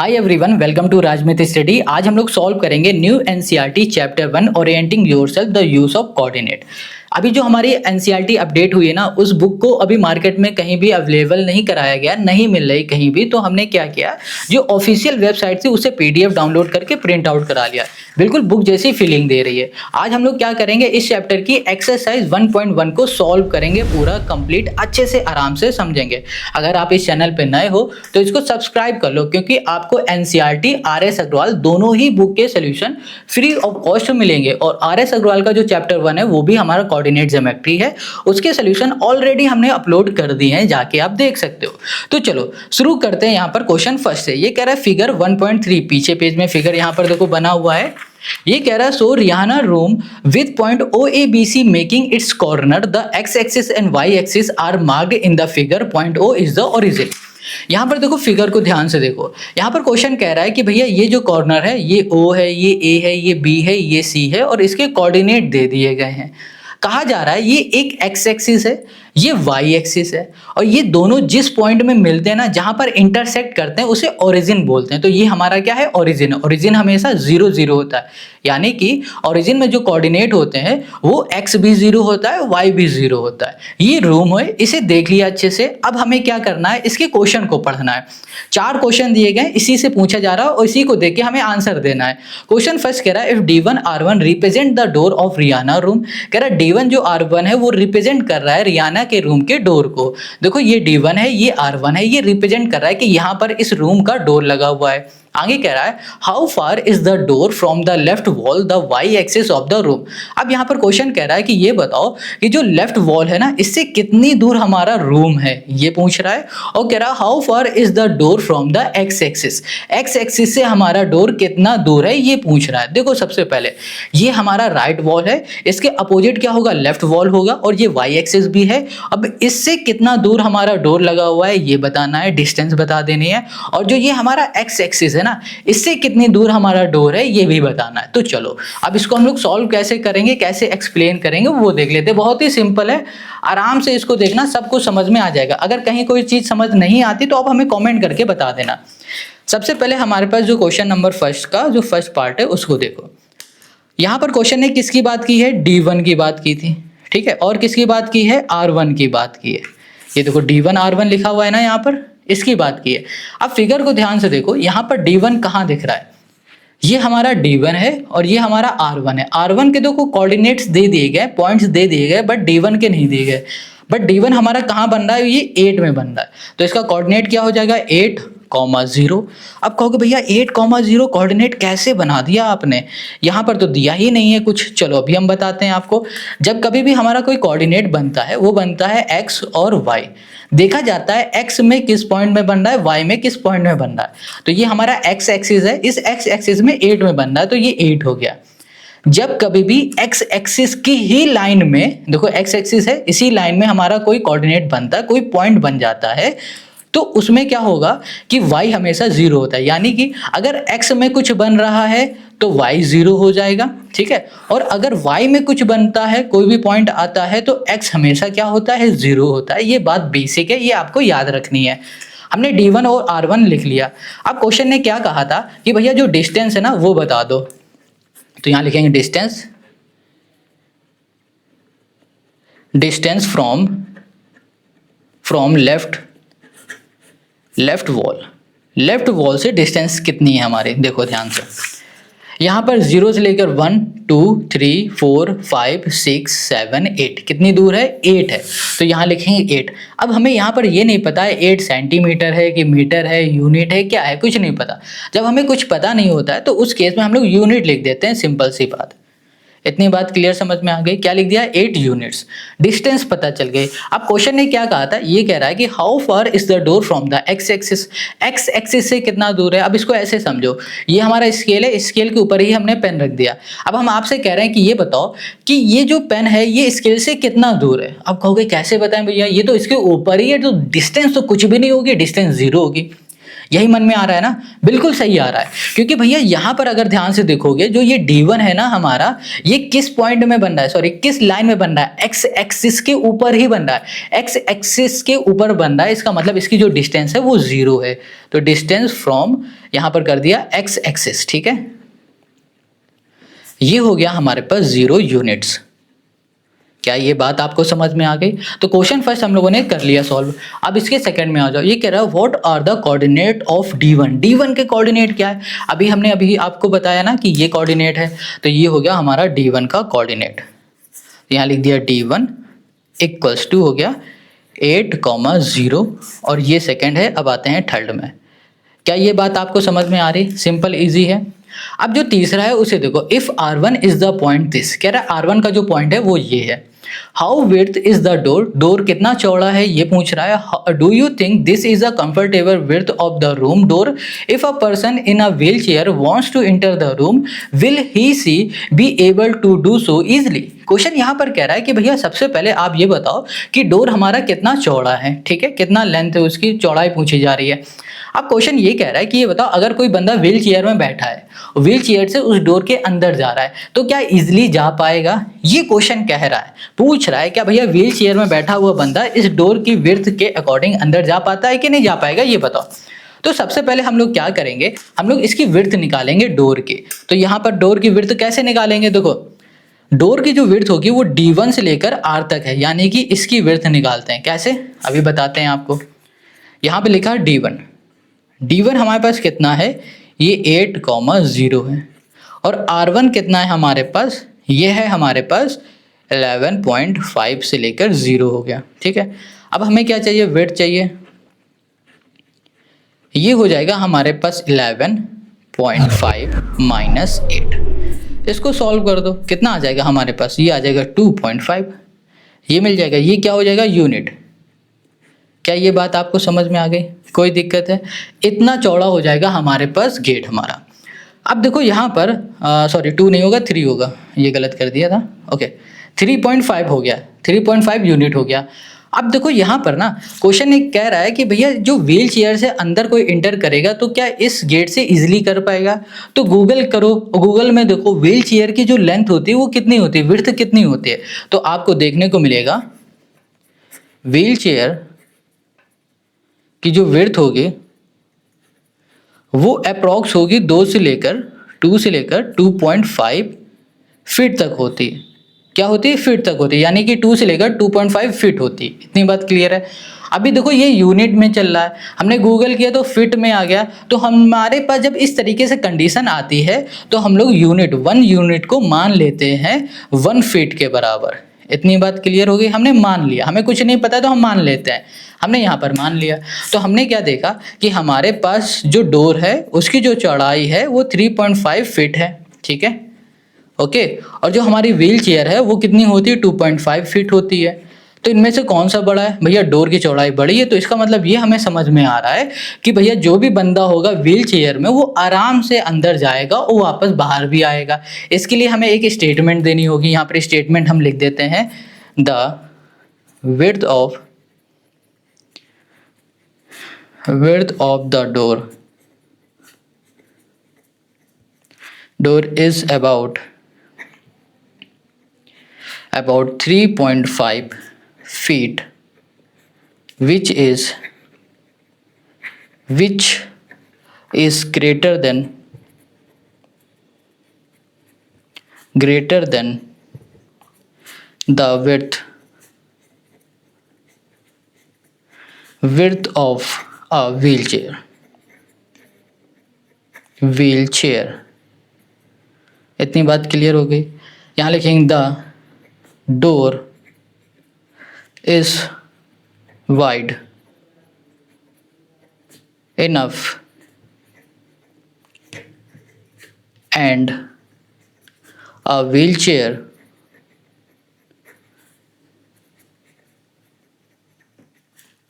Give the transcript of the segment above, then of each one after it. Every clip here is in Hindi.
Hi everyone, welcome to Rajmit study. आज हम लोग सॉल्व करेंगे new NCERT chapter 1 orienting yourself the use of coordinate. अभी जो हमारी एनसीईआरटी अपडेट हुई है ना, उस बुक को अभी मार्केट में कहीं भी अवेलेबल नहीं कराया गया, नहीं मिल रही कहीं भी। तो हमने क्या किया, जो ऑफिशियल वेबसाइट थी उससे पीडीएफ डाउनलोड करके प्रिंट आउट करा लिया। बिल्कुल बुक जैसी फीलिंग दे रही है। आज हम लोग क्या करेंगे, इस चैप्टर की एक्सरसाइज 1.1 को सॉल्व करेंगे पूरा कंप्लीट, अच्छे से आराम से समझेंगे। अगर आप इस चैनल पे नए हो तो इसको सब्सक्राइब कर लो, क्योंकि आपको एनसीईआरटी, आरएस अग्रवाल दोनों ही बुक के सोल्यूशन फ्री ऑफ कॉस्ट मिलेंगे। और आरएस अग्रवाल का जो चैप्टर 1 है वो भी हमारा कोऑर्डिनेट ज्योमेट्री है, उसके सोल्यूशन ऑलरेडी हमने अपलोड कर दिए हैं, जाके आप देख सकते हो। तो चलो शुरू करते हैं। यहाँ पर क्वेश्चन फर्स्ट से ये कह रहा है फिगर 1.3, पीछे पेज में फिगर यहाँ पर देखो बना हुआ है। ये कह रहा है so Rihana room with point O A B C making its corner, the x axis and y axis are marked in the figure, point O is the origin. यहाँ पर देखो फिगर को ध्यान से देखो। यहाँ पर क्वेश्चन कह रहा है कि भैया ये जो कॉर्नर है, ये ओ है, ये ए है, ये बी है, ये सी है, और इसके कोऑर्डिनेट दे दिए गए हैं। कहा जा रहा है ये एक एक्स एक्सिस है, ये वाई एक्सिस है, और ये दोनों जिस पॉइंट में मिलते हैं ना, जहां पर इंटरसेक्ट करते हैं, उसे ओरिजिन बोलते हैं। तो ये हमारा क्या है, ओरिजिन। ओरिजिन हमेशा 0 0 होता है, यानी कि ओरिजिन में जो कोऑर्डिनेट होते हैं वो एक्स भी 0 होता है, वाई भी 0 होता है। ये रूम है, इसे देख लिया अच्छे से। अब हमें क्या करना है, इसके क्वेश्चन को पढ़ना है। 4 क्वेश्चन दिए गए, इसी से पूछा जा रहा है और इसी को देख के हमें आंसर देना है। क्वेश्चन फर्स्ट कह रहा है if D1 R1 represent the door of Riyana room. कह रहा है D1 जो R1 है वो रिप्रेजेंट कर रहा है रियाना के रूम के डोर को। देखो ये D1 है, ये R1 है, ये रिप्रेजेंट कर रहा है कि यहाँ पर इस रूम का डोर लगा हुआ है। आगे कह रहा है how far is the door from the left wall the Y axis of the room. अब यहाँ पर क्वेश्चन कह रहा है कि ये बताओ कि जो लेफ्ट वॉल है ना, इससे कितनी दूर हमारा रूम है, ये पूछ रहा है। और कह रहा है how far is the door from the x axis, x axis से हमारा डोर कितना दूर है, ये पूछ रहा है। देखो सबसे पहले ये हमारा राइट वॉल है, इसके अपोजिट क्या होगा, लेफ्ट वॉल होगा, और ये वाई एक्सिस भी है। अब इससे कितना दूर हमारा डोर लगा हुआ है ये बताना है, डिस्टेंस बता देनी है। और जो ये हमारा एक्स एक्सिस है ना, इससे कितनी दूर हमारा डोर है ये भी बताना है। तो चलो अब इसको हम लोग सॉल्व कैसे करेंगे, कैसे एक्सप्लेन करेंगे वो देख लेते हैं। बहुत ही सिंपल है, आराम से इसको देखना, सब कुछ समझ में आ जाएगा। अगर कहीं कोई चीज समझ नहीं आती तो आप हमें कमेंट करके बता देना। सबसे पहले हमारे पास जो क्वेश्चन नंबर फर्स्ट का जो फर्स्ट पार्ट है उसको देखो। यहाँ पर क्वेश्चन ने किसकी बात की है, D1 की बात की थी, ठीक है, और किसकी बात की है, R1 की बात की है। ये देखो D1 R1 लिखा हुआ है ना, यहाँ पर इसकी बात की है। अब फिगर को ध्यान से देखो, यहाँ पर D1 कहाँ दिख रहा है, ये हमारा D1 है और ये हमारा R1 है। R1 के देखो कोऑर्डिनेट्स दे दिए गए, पॉइंट्स दे दिए गए, बट D1 के नहीं दिए गए। बट D1 हमारा कहाँ बन रहा है, ये 8 में बन रहा है, तो इसका कोऑर्डिनेट क्या हो जाएगा, 8,0। अब कहोगे भैया 8,0 कोऑर्डिनेट कैसे बना दिया आपने, यहाँ पर तो दिया ही नहीं है कुछ। चलो अभी हम बताते हैं आपको। जब कभी भी हमारा कोई कोऑर्डिनेट बनता है वो बनता है एक्स और वाई। देखा जाता है एक्स में किस पॉइंट में बन रहा है, वाई में किस पॉइंट में बन रहा है। तो ये हमारा एक्स एक्सिस है, इस एक्स एक्सिस में 8 में बन रहा है, तो ये 8 हो गया। जब कभी भी एक्स एक्सिस की ही लाइन में, देखो एक्स एक्सिस है, इसी लाइन में हमारा कोई कोऑर्डिनेट बनता है, कोई पॉइंट बन जाता है, तो उसमें क्या होगा कि y हमेशा 0 होता है। यानी कि अगर x में कुछ बन रहा है तो y 0 हो जाएगा, ठीक है। और अगर y में कुछ बनता है, कोई भी पॉइंट आता है, तो x हमेशा क्या होता है, 0 होता है। ये बात बेसिक है, ये आपको याद रखनी है। हमने D1 और R1 लिख लिया। अब क्वेश्चन ने क्या कहा था कि भैया जो डिस्टेंस है ना वो बता दो। तो यहां लिखेंगे डिस्टेंस फ्रॉम लेफ्ट वॉल से डिस्टेंस कितनी है हमारी, देखो ध्यान से। यहाँ पर 0 से लेकर 1 2 3 4 5 6 7 8 कितनी दूर है, 8 है, तो यहाँ लिखेंगे 8। अब हमें यहाँ पर ये नहीं पता है 8 सेंटीमीटर है कि मीटर है, यूनिट है, क्या है, कुछ नहीं पता। जब हमें कुछ पता नहीं होता है तो उस केस में हम लोग यूनिट लिख देते हैं, सिंपल सी बात। इतनी बात क्लियर समझ में आ गई। क्या लिख दिया, 8 यूनिट्स, डिस्टेंस पता चल गई। अब क्वेश्चन ने क्या कहा था, ये कह रहा है कि how far is the door from the x axis, x axis से कितना दूर है। अब इसको ऐसे समझो, ये हमारा स्केल है, स्केल के ऊपर ही हमने पेन रख दिया। अब हम आपसे कह रहे हैं कि ये बताओ कि ये जो पेन है ये स्केल से कितना दूर है। अब कहोगे कैसे बताएं भैया, ये तो इसके ऊपर ही है, तो डिस्टेंस तो कुछ भी नहीं होगी, डिस्टेंस 0 होगी। यही मन में आ रहा है ना, बिल्कुल सही आ रहा है। क्योंकि भैया यहाँ पर अगर ध्यान से देखोगे, जो ये D1 है ना हमारा, ये किस पॉइंट में बन रहा है, सॉरी किस लाइन में बन रहा है, एक्स एक्सिस के ऊपर ही बन रहा है, एक्स एक्सिस के ऊपर बन रहा है। इसका मतलब इसकी जो डिस्टेंस है वो 0 है। तो डिस्टेंस फ्रॉम यहाँ पर कर दिया एक्स एक्सिस, ठीक है। ये हो गया हमारे पास 0 यूनिट्स। क्या ये बात आपको समझ में आ गई? तो क्वेश्चन फर्स्ट हम लोगों ने कर लिया सॉल्व। अब इसके सेकंड में आ जाओ। ये कह रहा है what are the coordinate of D1। D1 के कोऑर्डिनेट क्या है? अभी आपको बताया ना कि ये कोऑर्डिनेट है, तो ये हो गया हमारा D1 का कोऑर्डिनेट। यहाँ लिख दिया D1 इक्वल्स टू हो गया 8,0 और ये सेकंड है। अब आते हैं थर्ड में। क्या ये बात आपको समझ में आ रही? सिंपल इजी है। अब जो तीसरा है उसे देखो, if R1 is the point this, कह रहा है R1 का जो पॉइंट है वो ये है। How width is the door, door कितना चौड़ा है ये पूछ रहा है। Do you think this is a comfortable width of the room door, if a person in a wheel chair wants to enter the room will he she be able to do so easily. Question यहाँ पर कह रहा है कि भैया सबसे पहले आप ये बताओ कि डोर हमारा कितना चौड़ा है, ठीक है, कितना लेंथ है, उसकी चौड़ाई पूछी जा रही है। अब क्वेश्चन ये कह रहा है कि ये बताओ अगर कोई बंदा व्हील चेयर में बैठा है, व्हील चेयर से उस डोर के अंदर जा रहा है, तो क्या इजिली जा पाएगा? ये क्वेश्चन कह रहा है, पूछ रहा है क्या भैया व्हील चेयर में बैठा हुआ बंदा इस डोर की विड्थ के अकॉर्डिंग अंदर जा पाता है कि नहीं जा पाएगा, ये बताओ। तो सबसे पहले हम लोग क्या करेंगे, हम लोग इसकी विड्थ निकालेंगे डोर की। तो यहाँ पर डोर की विड्थ कैसे निकालेंगे? देखो, डोर की जो विड्थ होगी वो D1 से लेकर R तक है, यानी कि इसकी विड्थ निकालते हैं। कैसे, अभी बताते हैं आपको। यहाँ पे लिखा है D1। D1 हमारे पास कितना है, ये 8,0 है। और R1 कितना है हमारे पास, ये है हमारे पास 11.5 से लेकर 0 हो गया, ठीक है। अब हमें क्या चाहिए, विड्थ चाहिए। ये हो जाएगा हमारे पास 11.5 माइनस 8। इसको सॉल्व कर दो, कितना आ जाएगा हमारे पास, ये आ जाएगा 2.5। ये मिल जाएगा, ये क्या हो जाएगा, यूनिट। क्या ये बात आपको समझ में आ गई? कोई दिक्कत है? इतना चौड़ा हो जाएगा हमारे पास गेट हमारा। अब देखो यहाँ पर सॉरी 2 नहीं होगा 3 होगा, ये गलत कर दिया था। ओके 3.5 हो गया, 3.5 यूनिट हो गया। अब देखो यहाँ पर ना क्वेश्चन एक कह रहा है कि भैया जो व्हील चेयर से अंदर कोई इंटर करेगा तो क्या इस गेट से इजीली कर पाएगा? तो गूगल करो, गूगल में देखो व्हील चेयर की जो लेंथ होती है वो कितनी होती है, विड्थ कितनी होती है। तो आपको देखने को मिलेगा व्हील चेयर की जो विड्थ होगी वो अप्रॉक्स होगी 2 से लेकर 2.5 फीट तक होती है। क्या होती है, फीट तक होती है, यानी कि 2 से लेकर 2.5 फीट होती है। इतनी बात क्लियर है? अभी देखो ये यूनिट में चल रहा है, हमने गूगल किया तो फीट में आ गया। तो हमारे पास जब इस तरीके से कंडीशन आती है तो हम लोग यूनिट 1 यूनिट को मान लेते हैं 1 फीट के बराबर। इतनी बात क्लियर हो गई? हमने मान लिया, हमें कुछ नहीं पता तो हम मान लेते हैं, हमने यहाँ पर मान लिया। तो हमने क्या देखा कि हमारे पास जो डोर है उसकी जो चौड़ाई है वो 3.5 फीट है, ठीक है, ओके। और जो हमारी व्हील चेयर है वो कितनी होती है, 2.5 फीट होती है। तो इनमें से कौन सा बड़ा है? भैया डोर की चौड़ाई बड़ी है। तो इसका मतलब ये हमें समझ में आ रहा है कि भैया जो भी बंदा होगा व्हील चेयर में वो आराम से अंदर जाएगा और वापस बाहर भी आएगा। इसके लिए हमें एक स्टेटमेंट देनी होगी। यहाँ पर स्टेटमेंट हम लिख देते हैं, the width of the door is about 3.5 feet, which is greater than the width of a wheelchair। इतनी बात क्लियर हो गई? यहाँ लिखेंगे the door is wide enough and a wheelchair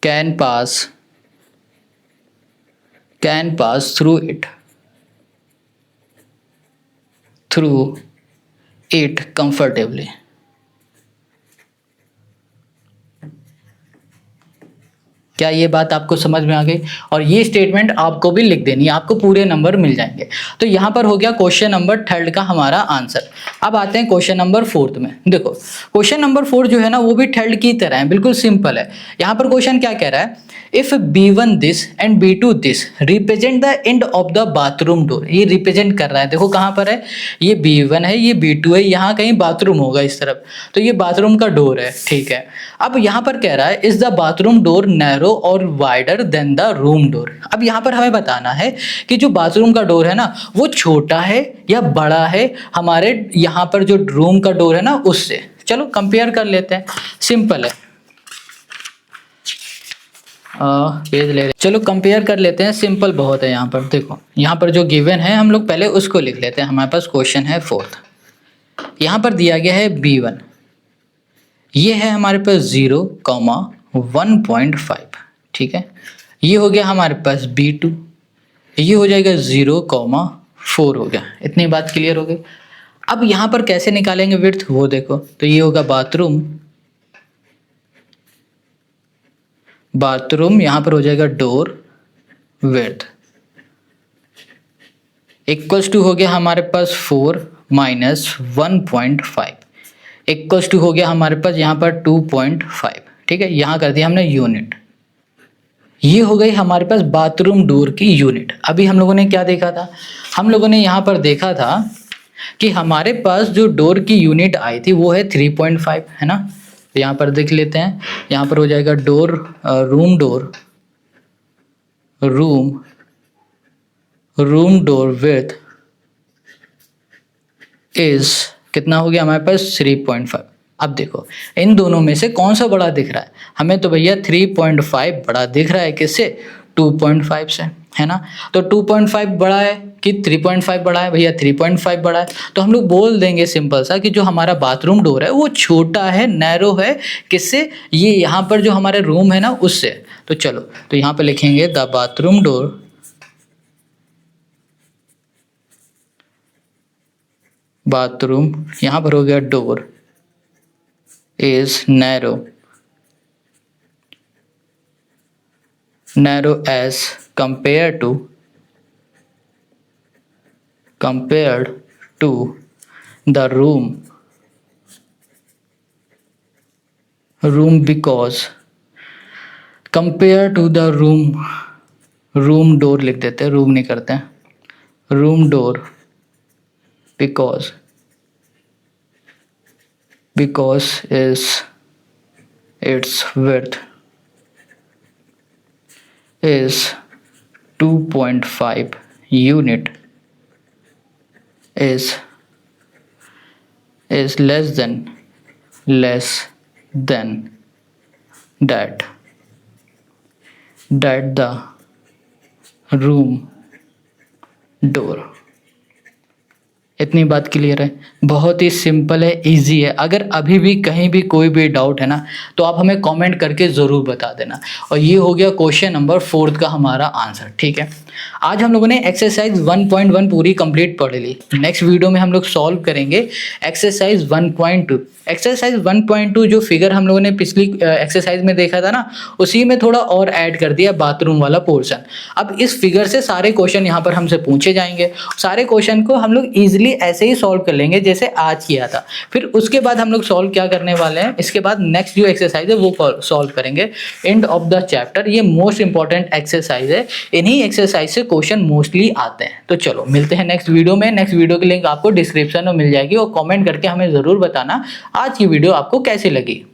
can pass through it क्या ये बात आपको समझ में आ गई? और ये स्टेटमेंट आपको भी लिख देनी है, आपको पूरे नंबर मिल जाएंगे। तो यहाँ पर हो गया क्वेश्चन नंबर 3 का हमारा आंसर। अब आते हैं क्वेश्चन नंबर 4 में। देखो क्वेश्चन नंबर 4 जो है ना वो भी 3 की तरह है, बिल्कुल सिंपल है। यहाँ पर क्वेश्चन क्या कह रहा है, if B1 this and B2 this represent the end of the bathroom door. ये रिप्रेजेंट कर रहा है, देखो कहाँ पर है, ये B1 है, ये B2 है, यहाँ कहीं बाथरूम होगा इस तरफ, तो ये बाथरूम का डोर है, ठीक है। अब यहाँ पर कह रहा है is the bathroom door narrow और wider than the room door. अब यहाँ पर हमें बताना है कि जो बाथरूम का डोर है ना वो छोटा है या बड़ा है हमारे यहाँ पर जो रूम का डोर है ना उससे। चलो कंपेयर कर लेते हैं, सिंपल है। पेज ले, चलो कंपेयर कर लेते हैं, सिंपल बहुत है। यहाँ पर देखो, यहाँ पर जो गिवन है हम लोग पहले उसको लिख लेते हैं। हमारे पास क्वेश्चन है 4th, यहाँ पर दिया गया है B1, ये है हमारे पास 0,1.5, ठीक है। ये हो गया हमारे पास B2, ये हो जाएगा 0,4 हो गया। इतनी बात क्लियर हो गई। अब यहाँ पर कैसे निकालेंगे विड्थ वो देखो, तो ये होगा बाथरूम, यहाँ पर हो जाएगा डोर विड्थ इक्वल्स टू हो गया हमारे पास 4 माइनस 1.5 इक्वल्स टू हो गया हमारे पास यहाँ पर 2.5, ठीक है। यहाँ कर दिया हमने यूनिट, ये हो गई हमारे पास बाथरूम डोर की यूनिट। अभी हम लोगों ने क्या देखा था, हम लोगों ने यहाँ पर देखा था कि हमारे पास जो डोर की यूनिट आई थी वो है 3.5, है ना। तो यहाँ पर देख लेते हैं, यहाँ पर हो जाएगा door room door width is कितना हो गया हमारे पास 3.5। अब देखो इन दोनों में से कौन सा बड़ा दिख रहा है, हमें तो भैया 3.5 बड़ा दिख रहा है, किससे, 2.5 से, है ना। तो 2.5 बड़ा है कि 3.5 बड़ा है, भैया 3.5 बड़ा है। तो हम लोग बोल देंगे सिंपल सा कि जो हमारा बाथरूम डोर है वो छोटा है, नैरो है, किससे, ये यहाँ पर जो हमारे रूम है ना उससे। तो चलो, तो यहाँ पर लिखेंगे द बाथरूम डोर यहाँ पर हो गया door is narrow as compared to the room because compare to the room door लिख देते हैं, रूम नहीं करते हैं, room door because is its width is 2.5 unit is less than that the room door। इतनी बात क्लियर है, बहुत ही सिंपल है, इजी है। अगर अभी भी कहीं भी कोई भी डाउट है ना तो आप हमें कमेंट करके ज़रूर बता देना। और ये हो गया क्वेश्चन नंबर 4 का हमारा आंसर, ठीक है। आज हम लोगों ने एक्सरसाइज 1.1 पूरी कंप्लीट पढ़ ली। नेक्स्ट वीडियो में हम लोग सॉल्व करेंगे एक्सरसाइज 1.2। एक्सरसाइज 1.2 जो फिगर हम लोगों ने पिछली एक्सरसाइज में देखा था ना उसी में थोड़ा और ऐड कर दिया बाथरूम वाला पोर्शन। अब इस फिगर से सारे क्वेश्चन यहाँ पर हमसे पूछे जाएंगे, सारे क्वेश्चन को हम लोग ईजिली ऐसे ही सॉल्व कर लेंगे जैसे आज किया था। फिर उसके बाद हम लोग सॉल्व क्या करने वाले हैं, इसके बाद नेक्स्ट जो एक्सरसाइज है वो सॉल्व करेंगे एंड ऑफ द चैप्टर। ये मोस्ट इंपॉर्टेंट एक्सरसाइज है, इन्हीं एक्सरसाइज से क्वेश्चन मोस्टली आते हैं। तो चलो मिलते हैं नेक्स्ट वीडियो में। नेक्स्ट वीडियो की लिंक आपको डिस्क्रिप्शन में मिल जाएगी और कमेंट करके हमें ज़रूर बताना आज की वीडियो आपको कैसी लगी।